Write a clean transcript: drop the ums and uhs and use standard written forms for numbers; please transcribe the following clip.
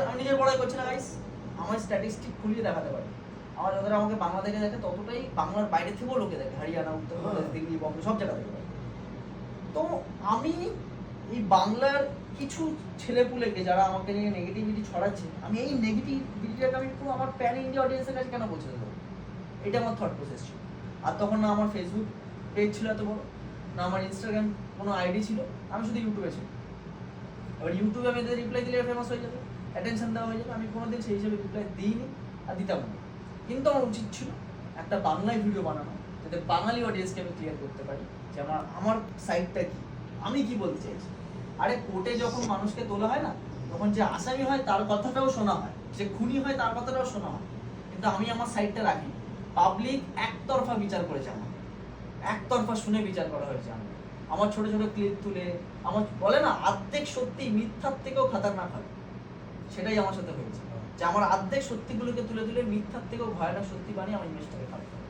আমি নিজের বড়াই করছি না গাইস, আমার স্ট্যাটিস্টিক খুলিয়ে দেখাতে পারি। আমার যতটা আমাকে বাংলা থেকে দেখে ততটাই বাংলার বাইরে থেকেও লোকে দেখে, হরিয়ানা, উত্তরপ্রদেশ, দিল্লি, বম্বে, সব জায়গা থেকে। তো আমি এই বাংলার কিছু ছেলেপুলেকে যারা আমাকে নিয়ে নেগেটিভিটি ছড়াচ্ছে, আমি এই নেগেটিভিটিটাকে আমি পুরো আমার প্যান ইন্ডিয়া অডিয়েন্সের কাছে কেন পৌঁছে দেবো, এটা আমার থট প্রসেস ছিল। আর তখন না আমার ফেসবুক পেজ ছিল এত বড়, না আমার ইনস্টাগ্রাম কোনো আইডি ছিল, আমি শুধু ইউটিউবে ছিল। এবার ইউটিউবে আমি এদের রিপ্লাই দিলে ফেমাস হয়ে যাবে, অ্যাটেনশন দেওয়া হয়ে যাবে, আমি কোনোদিন সেই হিসেবে রিপ্লাই দিইনি আর দিতাম না। কিন্তু আমার উচিত ছিল একটা বাংলায় ভিডিও বানানো, যাতে বাঙালি অডিয়েন্সকে আমি ক্লিয়ার করতে পারি যে আমার সাইডটা কি, আমি কি বলতে চাইছি। আরে কোর্টে যখন মানুষকে তোলা হয় না, তখন যে আসামি হয় তার কথাটাও শোনা হয়, যে খুনি হয় তার কথাটাও শোনা হয়, কিন্তু আমি আমার সাইডটা রাখি। পাবলিক একতরফা বিচার করেছে, আমার একতরফা শুনে বিচার করা হয়েছে। আমার ছোট ছোট ক্লিপ তুলে, আমার বলে না অর্ধেক সত্যি মিথ্যার থেকেও খাতারনাক হয়, সেটাই আমার সাথে হয়েছে। যে আমার অর্ধেক সত্যিগুলোকে তুলে তুলে মিথ্যার থেকেও ভয়ানক সত্যি বানিয়ে আমার ইমেজটাকে খারাপ করে।